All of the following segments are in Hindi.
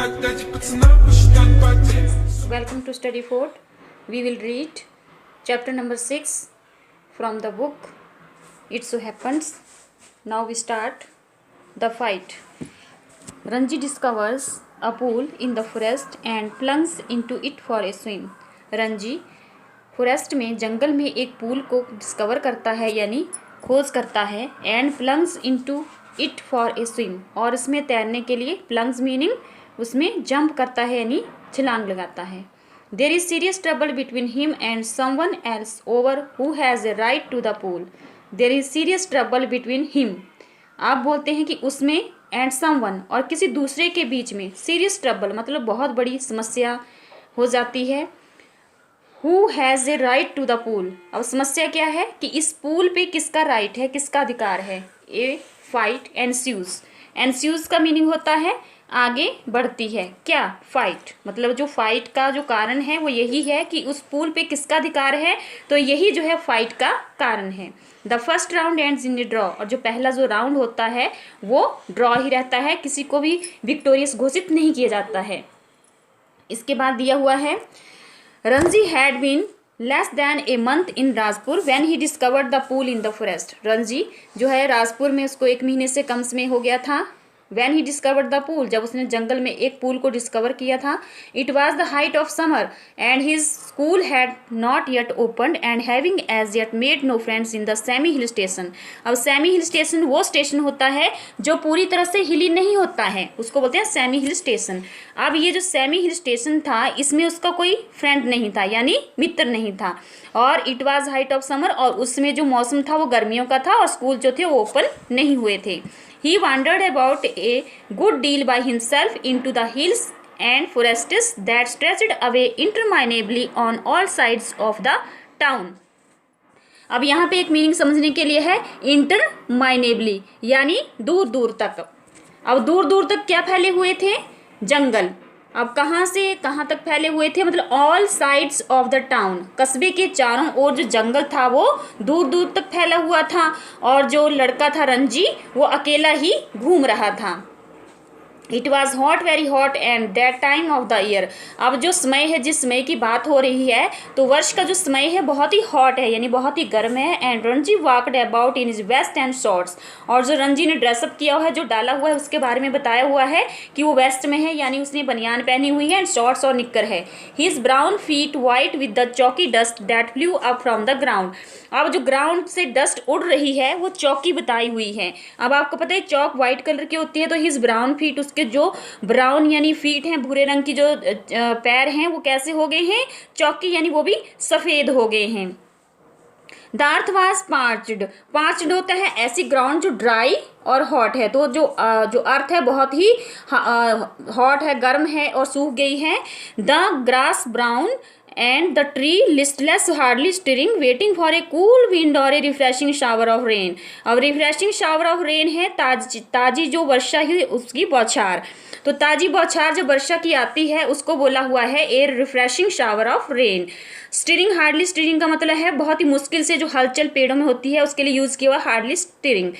Welcome to Study Fort. We will read chapter number 6 from the book It So Happens. Now we start the fight. Ranji discovers a pool in the forest and plunges into it for a swim. Ranji forest में जंगल में एक पूल को डिस्कवर करता है यानी खोज करता है and plunges into it for a swim और इसमें तैरने के लिए प्लंग्स मीनिंग उसमें जंप करता है यानी छलांग लगाता है. There is serious trouble between him and someone else over who has a right to the pool. There is serious trouble between him. आप बोलते हैं कि उसमें एंड समवन और किसी दूसरे के बीच में सीरियस ट्रबल मतलब बहुत बड़ी समस्या हो जाती है. Who has a right to the pool. अब समस्या क्या है कि इस पूल पे किसका राइट है, किसका अधिकार है. ए फाइट एनस्यूज. एनस्यूज का मीनिंग होता है आगे बढ़ती है. क्या फाइट मतलब जो फाइट का जो कारण है वो यही है कि उस पूल पे किसका अधिकार है, तो यही जो है फाइट का कारण है. The first round ends in A draw. और जो पहला जो राउंड होता है वो ड्रॉ ही रहता है, किसी को भी विक्टोरियस घोषित नहीं किया जाता है. इसके बाद दिया हुआ है Ranji had been less than a month in Rajpur when he discovered the pool in the forest. Ranji जो है राजपुर में उसको 1 महीने से कम समय हो गया था. when he discovered the pool जब उसने जंगल में एक पूल को डिस्कवर किया था. it was the height of summer and his school had not yet opened and having as yet made no friends in the semi hill station. अब सेमी हिल स्टेशन वो स्टेशन होता है जो पूरी तरह से हिली नहीं होता है, उसको बोलते हैं सेमी हिल स्टेशन. अब ये जो सेमी हिल स्टेशन था इसमें उसका कोई फ्रेंड नहीं था यानी मित्र नहीं था. और it was height of summer और उसमें जो मौसम था वो गर्मियों का था और स्कूल जो थे वो ओपन नहीं हुए थे. He wandered about a good deal by himself into the hills and forests that stretched away interminably on all sides of the town. अब यहाँ पे एक मीनिंग समझने के लिए है इंटरमाइनेबली यानी दूर दूर तक. अब दूर दूर तक क्या फैले हुए थे, जंगल. अब कहाँ से कहाँ तक फैले हुए थे मतलब all sides of the town. कस्बे के चारों ओर जो जंगल था वो दूर दूर तक फैला हुआ था और जो लड़का था रंजी वो अकेला ही घूम रहा था. It was hot very hot and that time of the year. अब जो समय है जिस समय की बात हो रही है तो वर्ष का जो समय है बहुत ही हॉट है यानी बहुत ही गर्म है. And Ranji walked about in his vest and shorts. और जो रंजी ने ड्रेसअप किया हुआ है जो डाला हुआ है उसके बारे में बताया हुआ है कि वो वेस्ट में है यानी उसने बनियान पहनी हुई है एंड शॉर्ट्स और निक्कर है. His brown feet white with the chalky dust that flew up from the ground. अब जो ग्राउंड से डस्ट उड़ रही है वो चौकी बताई हुई है. अब आपको पता है चौक व्हाइट कलर की होती है तो हिज ब्राउन फीट उसके जो ब्राउन यानी फीट हैं भूरे रंग की जो पैर हैं वो कैसे हो गए हैं, चौकी यानी वो भी सफ़ेद हो गए हैं. द अर्थ वाज पार्च्ड होता है ऐसी ग्राउंड जो ड्राई और हॉट है. तो जो अर्थ है बहुत ही हॉट है, गर्म है और सूख गई है. The grass brown and the tree listless hardly stirring waiting for a cool wind or a refreshing shower of rain. अब refreshing shower of rain है ताजी जो वर्षा ही उसकी बौछार. तो ताजी बौछार जब वर्षा की आती है उसको बोला हुआ है a refreshing shower of rain. Stirring hardly stirring का मतलब है बहुत ही मुश्किल से जो हलचल पेड़ों में होती है उसके लिए यूज़ किया हुआ हार्डली स्टिरिंग.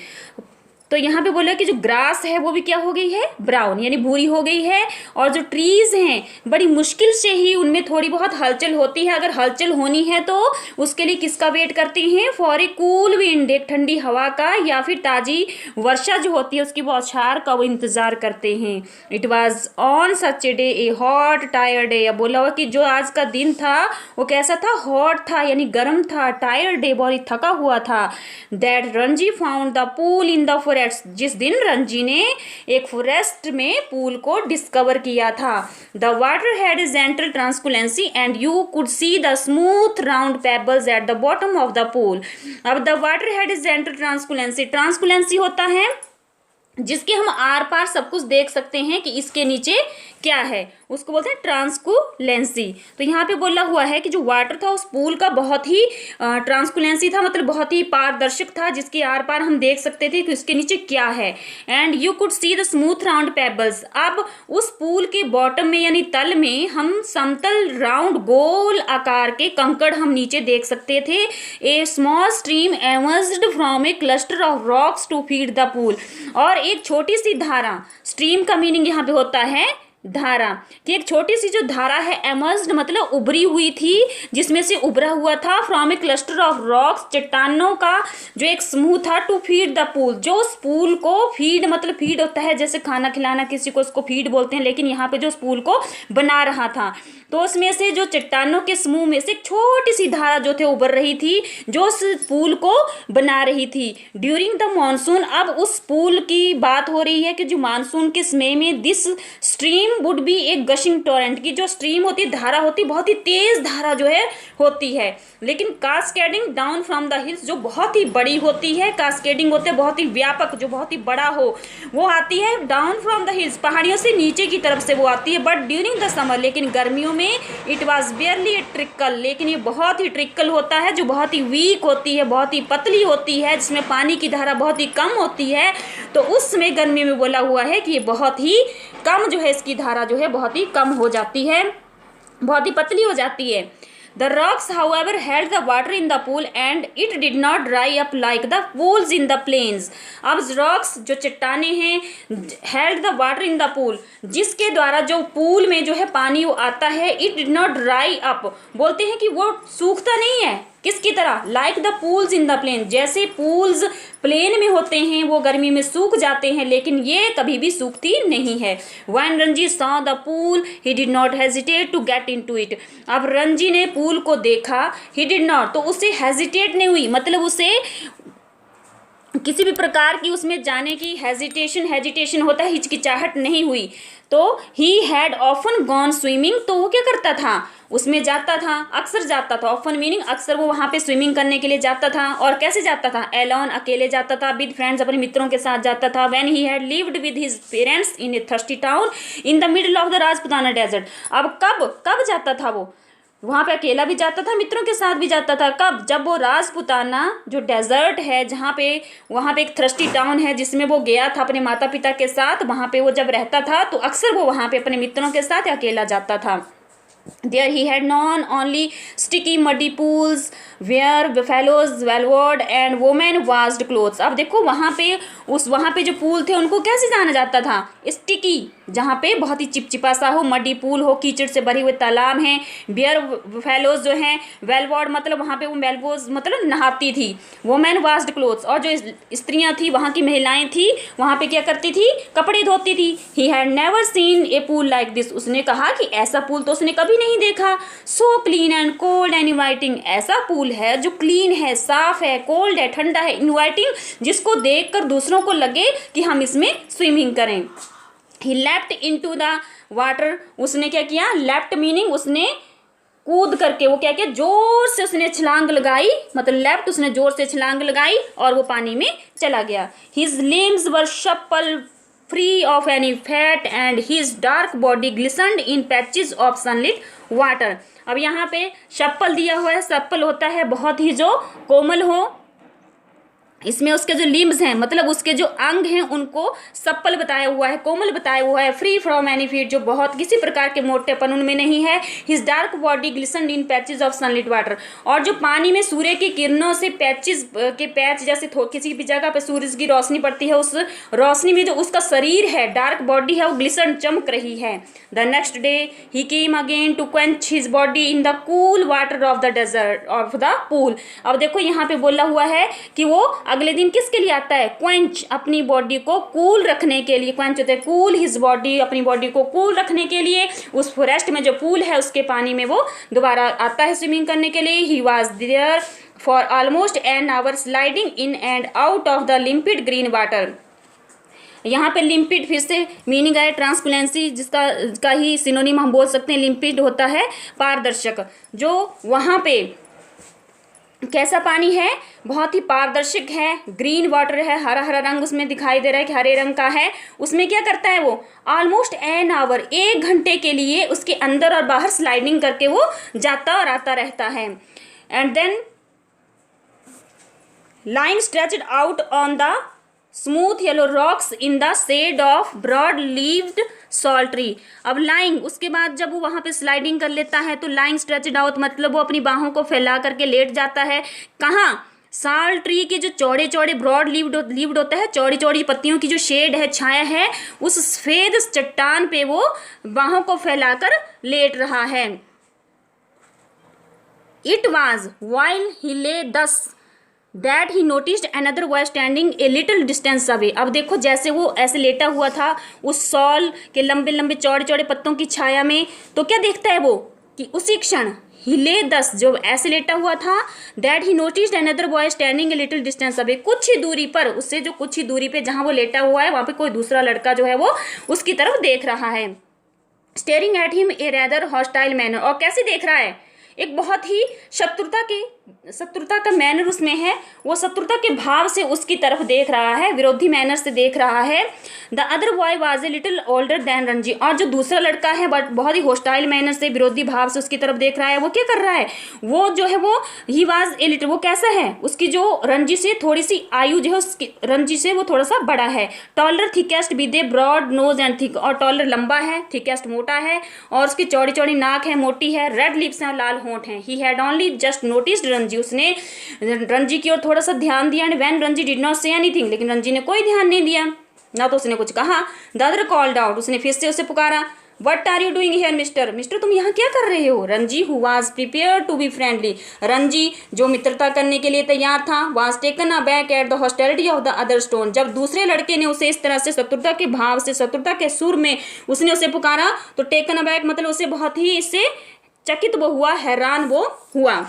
तो यहाँ पे बोला कि जो ग्रास है वो भी क्या हो गई है, ब्राउन यानी भूरी हो गई है. और जो ट्रीज़ हैं बड़ी मुश्किल से ही उनमें थोड़ी बहुत हलचल होती है. अगर हलचल होनी है तो उसके लिए किसका वेट करती हैं, फॉर ए कूल विंड एक ठंडी हवा का या फिर ताज़ी वर्षा जो होती है उसकी बौछार का वो इंतज़ार करते हैं. It was on such a day A hot tired day. अब बोला हुआ कि जो आज का दिन था वो कैसा था, हॉट था यानी गर्म था, टायर्ड डे बहुत ही थका हुआ था. That Ranji found the pool in the forest. जिस दिन रंजी ने एक फॉरेस्ट में पूल को डिस्कवर किया था. The water had a gentle translucency and you could see the smooth round pebbles at the bottom of the pool. अब the water had a gentle translucency. Translucency होता है जिसके हम आर पार सब कुछ देख सकते हैं कि इसके नीचे क्या है, उसको बोलते हैं ट्रांसकुलेंसी. तो यहाँ पे बोला हुआ है कि जो वाटर था उस पूल का बहुत ही ट्रांसकुलेंसी था मतलब बहुत ही पारदर्शक था जिसके आर पार हम देख सकते थे कि उसके नीचे क्या है. And you could see the smooth round pebbles. अब उस पूल के बॉटम में यानी तल में हम समतल राउंड गोल आकार के कंकड़ हम नीचे देख सकते थे. A small stream emerged from a cluster of rocks to feed the pool. और एक छोटी सी धारा, स्ट्रीम का मीनिंग यहाँ पे होता है धारा, कि एक छोटी सी जो धारा है एमर्ज्ड मतलब उभरी हुई थी, जिसमें से उभरा हुआ था from a cluster of rocks, चट्टानों का जो एक समूह था, टू फीड द पूल, जो उस पूल को फीड मतलब फीड होता है जैसे खाना खिलाना किसी को, उसको फीड बोलते हैं, लेकिन यहाँ पे जो उस पूल को बना रहा था, तो उसमें से जो चट्टानों के समूह में से एक छोटी सी धारा जो थे उभर रही थी, जो उस पूल को बना रही थी ड्यूरिंग द मानसून। अब उस पूल की बात हो रही है कि जो मानसून के समय में दिस स्ट्रीम वुड बी एक गशिंग टोरेंट, की जो स्ट्रीम होती है, धारा होती, बहुत ही तेज धारा जो है होती है, लेकिन cascading down from the hills, जो बहुत ही बड़ी होती है, कास्केडिंग होते हैं बहुत ही व्यापक, जो बहुत ही बड़ा हो, वो आती है डाउन फ्रॉम द हिल्स, पहाड़ियों से नीचे की तरफ से वो आती है। बट ड्यूरिंग द समर, लेकिन गर्मियों में it was barely A trickle, लेकिन ये बहुत ही ट्रिकल होता है, जो बहुत ही वीक होती है, बहुत ही पतली होती है, जिसमें पानी की धारा बहुत ही कम होती है, तो उस समय गर्मी में बोला हुआ है कि ये बहुत ही कम जो है, इसकी धारा जो है बहुत ही कम हो जाती है, बहुत ही पतली हो जाती है। The rocks, however, held the water in the pool and it did not dry up like the pools in the plains. अब rocks जो चट्टाने हैं, held the water in the pool, जिसके द्वारा जो पूल में जो है पानी वो आता है, it did not dry up, बोलते हैं कि वो सूखता नहीं है, किसकी तरह, like the pools in the plain, जैसे पूल्स प्लेन में होते हैं वो गर्मी में सूख जाते हैं, लेकिन ये कभी भी सूखती नहीं है। When Ranji saw the pool he did not hesitate to get into it, अब रंजी ने पूल को देखा, ही डिड नॉट, तो उसे हेजिटेट नहीं हुई, मतलब उसे किसी भी प्रकार की उसमें जाने की हेजिटेशन होता है, हिचकिचाहट नहीं हुई। तो he had often gone swimming, तो वो क्या करता था, उसमें जाता था, अक्सर जाता था, ऑफन मीनिंग अक्सर वो वहाँ पे स्विमिंग करने के लिए जाता था। और कैसे जाता था, एलोन, अकेले जाता था, विद फ्रेंड्स, अपने मित्रों के साथ जाता था। When he had lived with his parents in a thirsty town in the middle of the Rajputana desert, अब कब जाता था वो वहाँ पे, अकेला भी जाता था, मित्रों के साथ भी जाता था, कब, जब वो राजपुताना जो डेजर्ट है, जहाँ पे वहाँ पे एक थ्रस्टी टाउन है जिसमें वो गया था अपने माता पिता के साथ, वहाँ पे वो जब रहता था तो अक्सर वो वहाँ पे अपने मित्रों के साथ अकेला जाता था। There he had known only sticky muddy pools where buffaloes wallowed and women washed clothes। अब देखो वहाँ पे जो पूल थे उनको कैसे जाना जाता था, स्टिकी, जहाँ पे बहुत ही चिपचिपा सा हो, मडी पूल हो, कीचड़ से भरे हुए तालाब हैं, बियर बुफेलोज जो हैं, वेलवॉर्ड मतलब वहाँ पे वो वेलवोज मतलब नहाती थी, वोमेन वाश्ड क्लोथ्स, और जो स्त्रियाँ थी, वहाँ की महिलाएं थी, वहाँ पे क्या करती थी, कपड़े धोती थी। He had never seen A pool like this, उसने कहा कि ऐसा पूल तो उसने कभी नहीं देखा। So clean and cold and inviting, ऐसा पूल है जो क्लीन है, साफ है, कोल्ड है, ठंडा है, इनवाइटिंग, जिसको देखकर दूसरों को लगे कि हम इसमें स्विमिंग करें। ही लेफ्ट इनटू द वाटर, उसने क्या किया, लेफ्ट मीनिंग उसने कूद करके, वो क्या किया, जोर से उसने छलांग लगाई, मतलब लेफ्ट, उसने जोर से छलांग लगाई और वो पानी में चला गया। His limbs were shapely free of any fat and his dark body glistened in patches of sunlit water. अब यहाँ पे शप्पल दिया हुआ है, शप्पल होता है बहुत ही जो कोमल हो, इसमें उसके जो लिम्स हैं मतलब उसके जो अंग हैं उनको सप्पल बताया हुआ है, कोमल बताया हुआ है, फ्री फ्रॉम एनी फीट, जो बहुत किसी प्रकार के मोटेपन उनमें नहीं है। His dark body glistened in patches of sunlit water, और जो पानी में सूर्य की किरणों से पैचेस के पैच जैसे किसी भी जगह पे सूरज की रोशनी पड़ती है, उस रोशनी में जो उसका शरीर है, डार्क बॉडी है, वो ग्लिसन चमक रही है। The next day he came again to quench his body in the cool water of the desert of the pool. अब देखो यहाँ पे बोला हुआ है कि वो अगले दिन किसके लिए आता है, क्वेंच, अपनी बॉडी को कूल रखने के लिए, क्वेंच होता है कूल हिज बॉडी, अपनी बॉडी को कूल रखने के लिए उस फॉरेस्ट में जो पूल है उसके पानी में वो दोबारा आता है स्विमिंग करने के लिए। He was there for almost an hour sliding in and out of the limpid green water. यहाँ पे लिम्पिड फिर से मीनिंग है ट्रांसपेरेंसी, जिसका ही सिनोनिम हम बोल सकते हैं। लिम्पिड होता है पारदर्शक, जो वहाँ पे कैसा पानी है, बहुत ही पारदर्शक है, ग्रीन वाटर है, हरा हरा रंग उसमें दिखाई दे रहा है कि हरे रंग का है। उसमें क्या करता है वो, ऑलमोस्ट एन आवर, 1 घंटे के लिए उसके अंदर और बाहर स्लाइडिंग करके वो जाता और आता रहता है। And then lying stretched out on the smooth yellow rocks in the shade of broad leaved sal tree. अब लाइंग, उसके बाद जब वो वहाँ पे स्लाइडिंग कर लेता है तो लाइंग स्ट्रेच्ड आउट मतलब वो अपनी बाहों को फैला करके लेट जाता है, कहाँ, साल ट्री के जो चौड़े चौड़े ब्रॉड लीव्ड होता है, चौड़ी चौड़ी पत्तियों की जो शेड है, छाया है, उस सफेद चट्टान पे वो बाहों को फैलाकर लेट रहा है। इट वॉज वाइल ही ले दस that he noticed another boy standing a little distance away. अब देखो जैसे वो ऐसे लेटा हुआ था उस सॉल के लंबे लंबे चौड़े चौड़े पत्तों की छाया में, तो क्या देखता है वो कि उसी क्षण हिले दस, जो ऐसे लेटा हुआ था, that he noticed another boy standing a little distance away, कुछ ही दूरी पर, उससे जो कुछ ही दूरी पे जहां वो लेटा हुआ है वहां पे कोई दूसरा लड़का जो है वो उसकी तरफ देख रहा है। Staring at him a rather hostile manner, और कैसे देख रहा है, एक बहुत ही शत्रुता का मैनर उसमें है, वो शत्रुता के भाव से उसकी तरफ देख रहा है, विरोधी मैनर से देख रहा है। The other boy was a little older than Ranji, और जो दूसरा लड़का है बट बहुत ही हॉस्टाइल मैनर से, विरोधी भाव से उसकी तरफ देख रहा है, वो क्या कर रहा है, वो जो है वो ही वाज ए लिटिल, वो कैसा है, उसकी जो रंजी से थोड़ी सी आयु जो है उसकी रंजी से वो थोड़ा सा बड़ा है। Taller thickest with a broad nose and thick, और टॉलर लंबा है, थिकेस्ट मोटा है, और उसकी चौड़ी चौड़ी नाक है, मोटी है, रेड लिप्स हैं, लाल होंठ हैं। He had only just noticed Ranji, उसने रंजी की ओर थोड़ा सा ध्यान दिया, and when Ranji did not say anything, लेकिन रंजी ने कोई ध्यान नहीं दिया, ना तो उसने कुछ कहा। द अदर कॉल्ड आउट, उसने फिर से उसे पुकारा, what are you doing here mister, mister तुम यहाँ क्या कर रहे हो। Ranji who was prepare to be friendly, Ranji जो मित्रता करने के लिए तैयार था, was taken aback at the hostility of the other stone, जब दूसरे लड़के ने उसे इस तरह से शत्रुता के भाव से, शत्रुता के सुर में उसने उसे पुकारा, तो टेकन अबैक मतलब उसे बहुत ही इससे चकित वो हुआ, हैरान वो हुआ।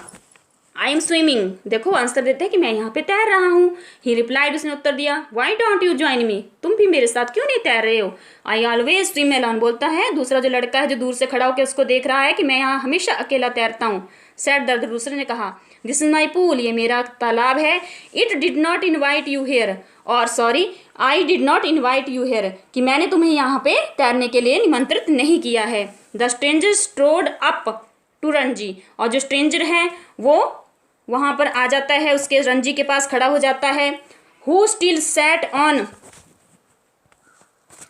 आई एम स्विमिंग, देखो आंसर देते हैं कि मैं यहाँ पे तैर रहा हूँ। ही रिप्लाइड, उसने उत्तर दिया, why don't you join me, तुम भी मेरे साथ क्यों नहीं तैर रहे हो। आई ऑलवेज स्विम अलोन, बोलता है दूसरा जो लड़का है जो दूर से खड़ा होकर उसको देख रहा है कि मैं यहाँ हमेशा अकेला तैरता हूँ। सैड दर्द, दूसरे ने कहा, दिस इज माई पूल, ये मेरा तालाब है। It did not invite you here, और sorry I did not invite you here, कि मैंने तुम्हें यहाँ पे तैरने के लिए निमंत्रित नहीं किया है। The stranger strode up to Ranji, और जो स्ट्रेंजर है वो वहां पर आ जाता है, उसके रंजी के पास खड़ा हो जाता है। Who still sat on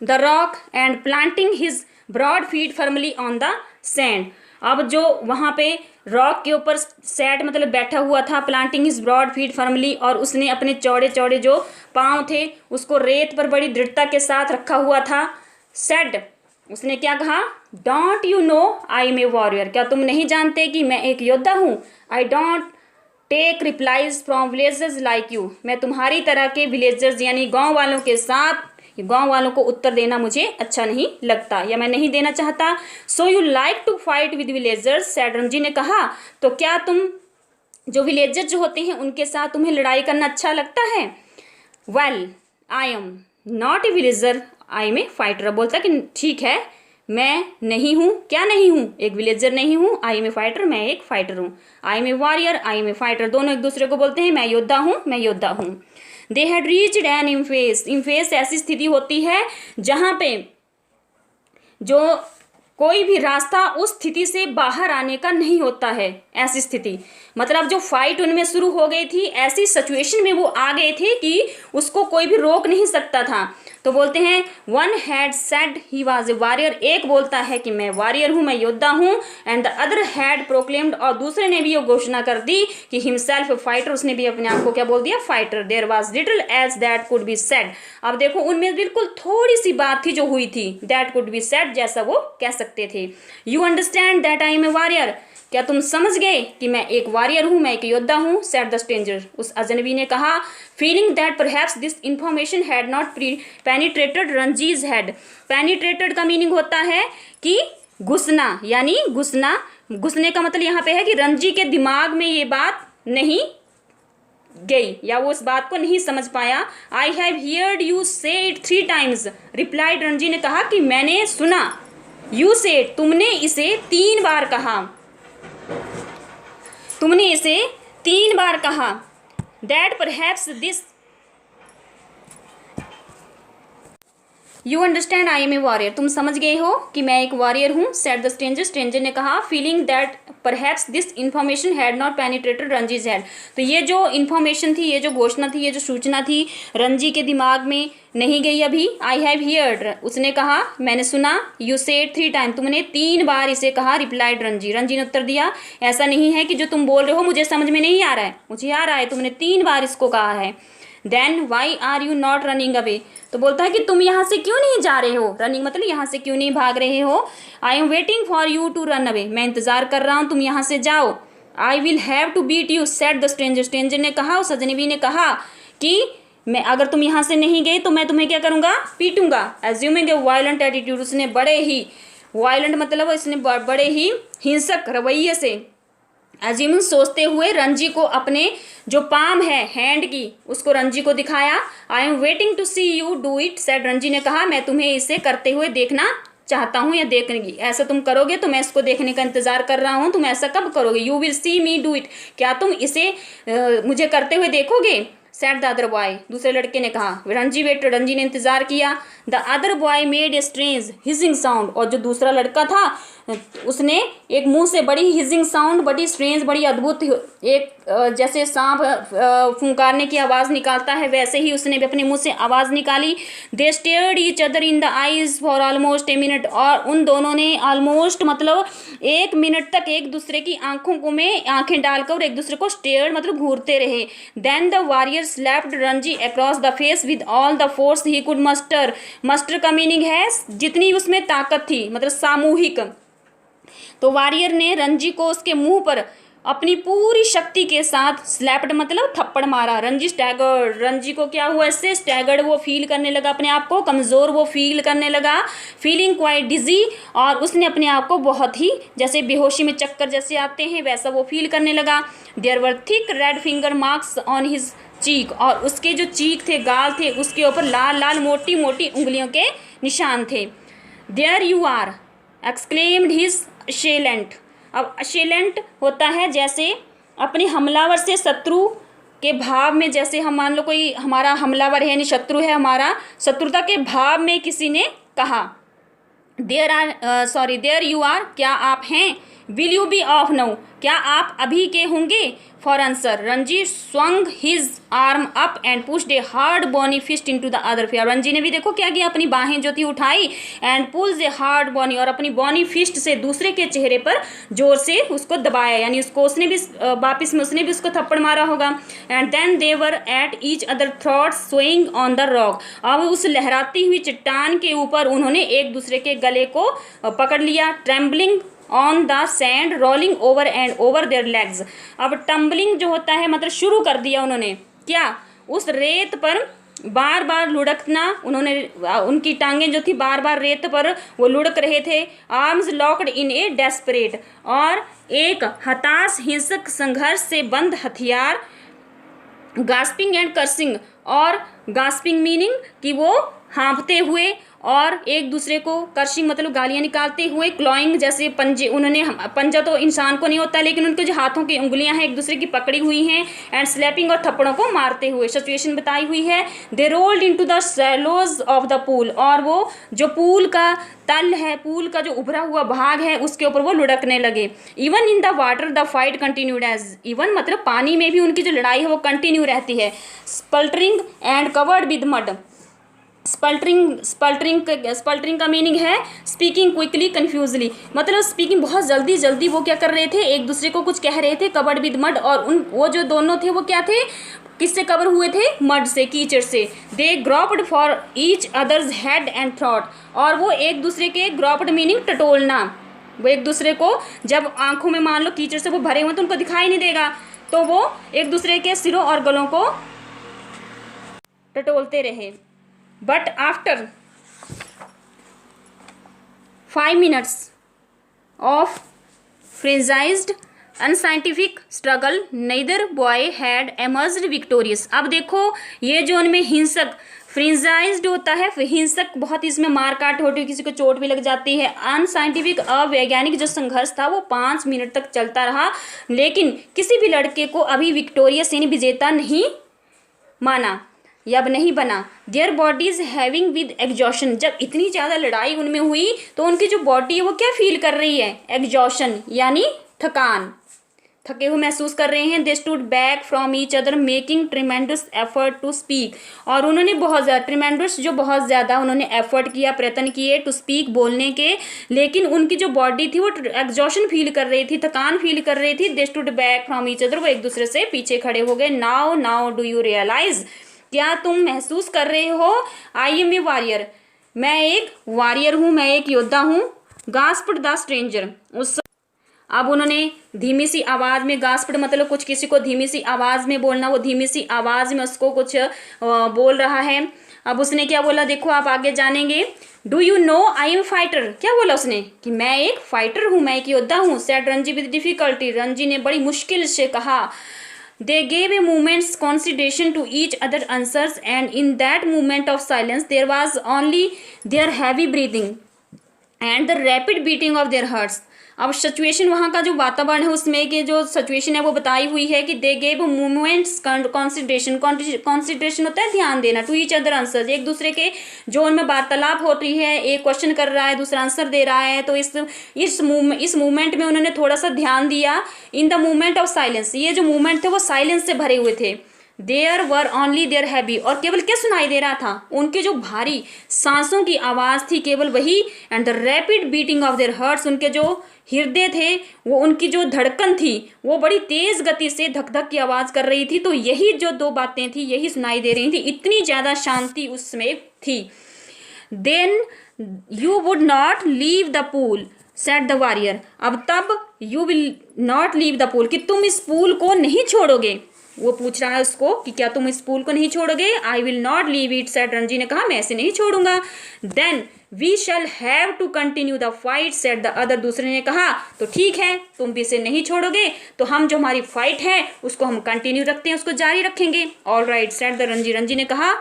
the rock and planting his broad feet firmly on the sand, अब जो वहां पे रॉक के ऊपर सैट मतलब बैठा हुआ था, planting his broad feet firmly, और उसने अपने चौड़े चौड़े जो पाँव थे उसको रेत पर बड़ी दृढ़ता के साथ रखा हुआ था। सेड, उसने क्या कहा, don't you know I am a warrior, क्या तुम नहीं जानते कि मैं एक योद्धा हूँ। I don't take replies from villagers like you, मैं तुम्हारी तरह के विलेजर्स यानी गांव वालों के साथ, गांव वालों को उत्तर देना मुझे अच्छा नहीं लगता या मैं नहीं देना चाहता। So you like to fight with villagers, said Ranji ने कहा, तो क्या तुम जो विलेजर जो होते हैं उनके साथ तुम्हें लड़ाई करना अच्छा लगता है। Well I am not a villager, I am a fighter, बोलता कि ठीक है मैं नहीं हूँ, क्या नहीं हूँ, एक विलेजर नहीं हूँ, आई एम ए फाइटर, मैं एक फाइटर हूँ। I am a warrior, I am a fighter, दोनों एक दूसरे को बोलते हैं मैं योद्धा हूँ, मैं योद्धा हूँ। दे हैड रीच्ड एन इम्फेस, इम्फेस ऐसी स्थिति होती है जहाँ पे जो कोई भी रास्ता उस स्थिति से बाहर आने का नहीं होता है, ऐसी स्थिति मतलब जो फाइट उनमें शुरू हो गई थी, ऐसी सिचुएशन में वो आ गए थे कि उसको कोई भी रोक नहीं सकता था। तो बोलते हैं one had said he was a warrior, एक बोलता है कि मैं वॉरियर हूँ, मैं योद्धा हूँ, and the other had proclaimed, और दूसरे ने भी ये घोषणा कर दी कि हिमसेल्फ फाइटर, उसने भी अपने आप को क्या बोल दिया, fighter. There was little else that could be said, अब देखो उनमें बिल्कुल थोड़ी सी बात थी जो हुई थी, दैट कुड बी सेड, जैसा वो कह सकते थे। You understand that I am a warrior, क्या तुम समझ गए कि मैं एक वॉरियर हूँ, मैं एक योद्धा हूँ, सेड द स्ट्रेंजर, उस अजनबी ने कहा। Feeling that perhaps this information had not penetrated Ranji's head, penetrated का मीनिंग होता है कि घुसना, यानी घुसना, घुसने का मतलब यहाँ पे है कि रंजी के दिमाग में ये बात नहीं गई या वो इस बात को नहीं समझ पाया। आई हैव हियर्ड यू से इट 3 times, रिप्लाइड, रंजी ने कहा कि मैंने सुना, यू से, तुमने इसे 3 बार कहा, तुमने इसे 3 बार कहा। That perhaps this you understand I am a warrior, तुम समझ गए हो कि मैं एक वॉरियर हूँ। सेड द स्ट्रेंजर, स्ट्रेंजर ने कहा। Feeling that perhaps this information had not penetrated Ranji's head, तो ये जो इन्फॉर्मेशन थी, ये जो घोषणा थी, ये जो सूचना थी, रंजी के दिमाग में नहीं गई अभी। आई हैव हियर्ड, उसने कहा, मैंने सुना। यू सेड 3 टाइम, तुमने 3 बार इसे कहा। रिप्लाइड रंजी, रंजी ने उत्तर दिया, ऐसा नहीं है कि जो तुम बोल रहे हो मुझे समझ में नहीं आ रहा है, मुझे आ रहा है, तुमने 3 बार इसको कहा है। Then why are you not running away, तो बोलता है कि तुम यहाँ से क्यों नहीं जा रहे हो, रनिंग मतलब यहाँ से क्यों नहीं भाग रहे हो। I am waiting for you to run away, मैं इंतजार कर रहा हूँ तुम यहाँ से जाओ। I will have to beat you, said the stranger, stranger ने कहा, उस अजनबी ने कहा कि मैं, अगर तुम यहाँ से नहीं गए तो मैं तुम्हें क्या करूँगा, पीटूंगा। एज्यूमिंग ए वायलेंट एटीट्यूड, उसने बड़े ही वायलेंट मतलब इसने बड़े ही हिंसक रवैये से, एज्यूमिंग सोचते हुए, रंजी को अपने जो पाम है हैंड की, उसको रंजी को दिखाया। I am waiting to see you do it, said, Ranji ने कहा, मैं तुम्हें इसे करते हुए देखना चाहता हूँ या देखने, ऐसा तुम करोगे तो मैं इसको देखने का इंतजार कर रहा हूँ। तुम ऐसा कब करोगे, you will see me do it, क्या तुम इसे मुझे करते हुए देखोगे। सेड द अदर बॉय, दूसरे लड़के ने कहा। रंजी वेटेड, रंजी ने इंतजार किया। The other boy made a strange hissing sound, और जो दूसरा लड़का था उसने एक मुंह से बड़ी हिजिंग साउंड, बड़ी स्ट्रेंज, बड़ी अद्भुत, एक जैसे सांप फुंकारने की आवाज़ निकालता है वैसे ही उसने भी अपने मुंह से आवाज़ निकाली। They stared each other in the eyes for almost a minute, और उन दोनों ने ऑलमोस्ट मतलब 1 मिनट तक एक दूसरे की आंखों को में आंखें डालकर एक दूसरे को स्टेयर्ड मतलब घूरते रहे। Then the warrior slapped Ranji across the face with all the force he could muster, muster का मीनिंग है जितनी उसमें ताकत थी, मतलब सामूहिक। तो वॉरियर ने रंजी को उसके मुंह पर अपनी पूरी शक्ति के साथ स्लैप्ड मतलब थप्पड़ मारा। रंजी स्टैगर्ड, रंजी को क्या हुआ, इससे स्टैगर्ड, वो फील करने लगा अपने आप को कमज़ोर, वो फील करने लगा, फीलिंग क्वाइट डिजी, और उसने अपने आप को बहुत ही जैसे बेहोशी में चक्कर जैसे आते हैं वैसा वो फील करने लगा। There were thick red finger marks on his cheek, और उसके जो चीक थे, गाल थे, उसके ऊपर लाल लाल मोटी मोटी उंगलियों के निशान थे। There you are exclaimed his assailant, अब अशेलेंट होता है जैसे अपने हमलावर से शत्रु के भाव में, जैसे हम मान लो कोई हमारा हमलावर है यानी शत्रु है हमारा, शत्रुता के भाव में किसी ने कहा। देयर यू आर, क्या आप हैं। Will you be off now, क्या आप अभी के होंगे। For answer Ranji swung his arm up and pushed a hard bony fist into the other face, Ranji ने भी देखो क्या किया, अपनी बाहें जो थी उठाई, and pulls a hard bony, और अपनी बॉनी फिस्ट से दूसरे के चेहरे पर जोर से उसको दबाया, यानी उसको उसने भी वापिस में उसने भी उसको थप्पड़ मारा होगा। And then they were at each other throats swing on the rock, अब उस लहराती हुई चट्टान के ऊपर उन्होंने एक दूसरे के गले को पकड़ लिया। Trembling on the sand rolling over and over there legs, अब टम्बलिंग जो होता है मतलब शुरू कर दिया उन्होंने, क्या उस रेत पर बार बार लुढ़कना, उन्होंने उनकी टांगें जो थी बार बार रेत पर वो लुढ़क रहे थे। Arms locked in A desperate, और एक हताश हिंसक संघर्ष से बंद हथियार। गास्पिंग एंड कर्सिंग, और गास्पिंग मीनिंग कि वो हाँफते हुए और एक दूसरे को, कर्शिंग मतलब गालियाँ निकालते हुए, क्लॉइंग जैसे पंजे, उन्होंने पंजा तो इंसान को नहीं होता लेकिन उनके जो हाथों की उंगलियां हैं एक दूसरे की पकड़ी हुई हैं, एंड स्लैपिंग और थप्पड़ों को मारते हुए सिचुएशन बताई हुई है। दे rolled into the shallows of the pool, और वो जो पूल का तल है, पूल का जो उभरा हुआ भाग है उसके ऊपर वो लुढ़कने लगे। Even in the water the fight continued as, even मतलब पानी में भी उनकी जो लड़ाई है वो कंटिन्यू रहती है। स्पल्टरिंग एंड कवर्ड विद मड, स्पल्टरिंग का मीनिंग है स्पीकिंग क्विकली कन्फ्यूजली, मतलब स्पीकिंग बहुत जल्दी जल्दी वो क्या कर रहे थे, एक दूसरे को कुछ कह रहे थे। कवर्ड विद मड, और उन वो जो दोनों थे वो क्या थे, किससे कवर हुए थे, मड से, कीचड़ से। They groped for each other's head and throat, और वो एक दूसरे के, ग्रॉप्ड मीनिंग टटोलना, वो एक दूसरे को जब आंखों में मान लो कीचड़ से वो भरे हुए तो उनको दिखाई नहीं देगा, तो वो एक दूसरे के सिरों और गलों को टटोलते रहे। But after 5 minutes of frenzied unscientific struggle, neither boy had emerged victorious। अब देखो ये जो उनमें हिंसक, फ्रेंजाइज्ड होता है हिंसक, बहुत इसमें मार काट होती है, किसी को चोट भी लग जाती है। अनसाइंटिफिक अवैज्ञानिक जो संघर्ष था वो 5 मिनट तक चलता रहा, लेकिन किसी भी लड़के को अभी विक्टोरियस यानी विजेता नहीं माना। या अब नहीं बना। Their bodies having with exhaustion, जब इतनी ज़्यादा लड़ाई उनमें हुई तो उनकी जो बॉडी है वो क्या फील कर रही है, एग्जॉशन यानी थकान, थके हुए महसूस कर रहे हैं। They stood back from each other making tremendous effort to speak, और उन्होंने बहुत ज़्यादा ट्रिमेंडस जो बहुत ज़्यादा उन्होंने एफर्ट किया, प्रयत्न किए टू स्पीक बोलने के, लेकिन उनकी जो बॉडी थी वो एग्जॉशन फील कर रही थी, थकान फील कर रही थी। दे stood back from each other, वो एक दूसरे से पीछे खड़े हो गए। नाउ डू यू रियलाइज, क्या तुम महसूस कर रहे हो, आई एम ए वॉरियर, मैं एक वॉरियर हूँ, मैं एक योद्धा हूँ। गास्प्ड द स्ट्रेंजर, उस अब उन्होंने धीमी सी आवाज़ में, गास्प्ड मतलब कुछ किसी को धीमी सी आवाज़ में बोलना, वो धीमी सी आवाज़ में उसको कुछ बोल रहा है। अब उसने क्या बोला, देखो आप आगे जानेंगे। Do you know I M fighter, क्या बोला उसने कि मैं एक फाइटर हूँ, मैं एक योद्धा हूँ। Said Ranji with difficulty, Ranji ने बड़ी मुश्किल से कहा। They gave a moment's consideration to each other answers, and in that moment of silence there was only their heavy breathing and the rapid beating of their hearts. अब सिचुएशन वहाँ का जो वातावरण है उसमें के जो सिचुएशन है वो बताई हुई है कि they gave moments consideration, consideration होता है ध्यान देना, टू ईच अदर आंसर, एक दूसरे के जो उनमें वार्तालाप होती है, एक क्वेश्चन कर रहा है दूसरा आंसर दे रहा है, तो इस मूवमेंट में उन्होंने थोड़ा सा ध्यान दिया। In the movement of silence, ये जो मूवमेंट थे वो साइलेंस से भरे हुए थे। There were only their heavy, और केवल क्या सुनाई दे रहा था, उनके जो भारी सांसों की आवाज़ थी केवल वही। And the rapid beating of their hearts, उनके जो हृदय थे वो, उनकी जो धड़कन थी वो बड़ी तेज़ गति से धक धक की आवाज़ कर रही थी। तो यही जो दो बातें थी यही सुनाई दे रही थी, इतनी ज़्यादा शांति उसमें थी। Then you would not leave the pool said the warrior, अब तब you will not leave the pool, कि तुम इस पूल को नहीं छोड़ोगे। वो पूछ रहा है उसको कि क्या तुम इस पूल को नहीं छोड़ोगे। I will not leave it said, Ranji ने कहा मैं ऐसे नहीं छोड़ूंगा। Then we shall have to continue the fight said the other, दूसरे ने कहा तो ठीक है तुम भी इसे नहीं छोड़ोगे तो हम जो हमारी फाइट है उसको हम कंटिन्यू रखते हैं, उसको जारी रखेंगे। All right said the Ranji, Ranji ने कहा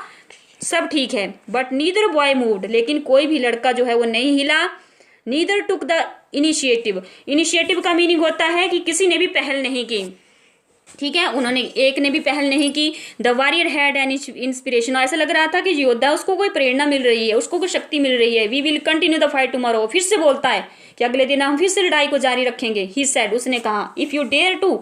सब ठीक है। बट नीदर बॉय मूव्ड, लेकिन कोई भी लड़का जो है वो नहीं हिला। Neither took the initiative, initiative का मीनिंग होता है कि किसी ने भी पहल नहीं की, ठीक है, उन्होंने एक ने भी पहल नहीं की। The warrior had an inspiration, ऐसा लग रहा था कि योद्धा उसको कोई प्रेरणा मिल रही है, उसको कोई शक्ति मिल रही है। We will continue the fight tomorrow, फिर से बोलता है कि अगले दिन हम फिर से लड़ाई को जारी रखेंगे। ही सेड, उसने कहा if you dare to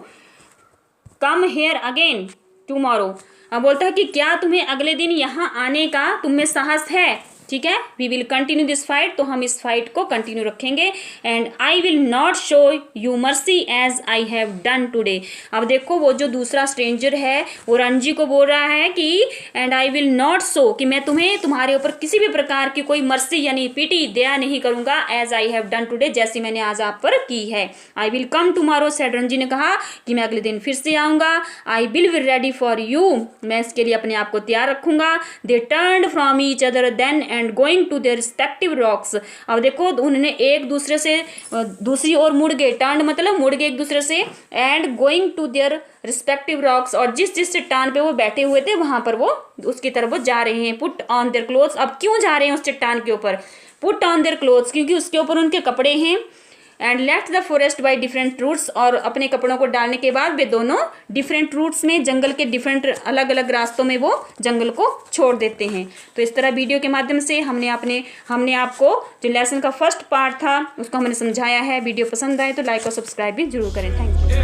come here again tomorrow, अब बोलता है कि क्या तुम्हें अगले दिन यहाँ आने का तुम में साहस है, ठीक है। We will continue this fight, तो हम इस फाइट को कंटिन्यू रखेंगे। And I will not show you mercy as I have done today, अब देखो वो जो दूसरा स्ट्रेंजर है वो रंजी को बोल रहा है कि and I will not show, कि मैं तुम्हें तुम्हारे ऊपर किसी भी प्रकार की कोई मर्सी यानी पीटी दया नहीं करूंगा, as I have done today, जैसी मैंने आज आप पर की है। I will come tomorrow said, Ranji ने कहा कि मैं अगले दिन फिर से आऊँगा। I will be ready for you, मैं इसके लिए अपने आप को तैयार रखूँगा। They turned from each other then and going to their respective rocks, अब देखो उन्होंने एक दूसरे से दूसरी ओर मुड़ गए, टर्न मतलब मुड़ गए एक दूसरे से, and going to their respective rocks, और जिस जिस चट्टान पे वो बैठे हुए थे वहां पर वो उसकी तरफ वो जा रहे हैं। पुट ऑन देयर क्लोथ्स, अब क्यों जा रहे हैं उस चट्टान के ऊपर, पुट ऑन देयर क्लोथ्स, क्योंकि उसके ऊपर उनके कपड़े हैं। And left the forest by different routes, और अपने कपड़ों को डालने के बाद वे दोनों डिफरेंट रूट्स में, जंगल के डिफरेंट अलग अलग रास्तों में वो जंगल को छोड़ देते हैं। तो इस तरह वीडियो के माध्यम से हमने आपको जो लेसन का फर्स्ट पार्ट था उसको हमने समझाया है। वीडियो पसंद आए तो लाइक और सब्सक्राइब भी जरूर करें। Thank you.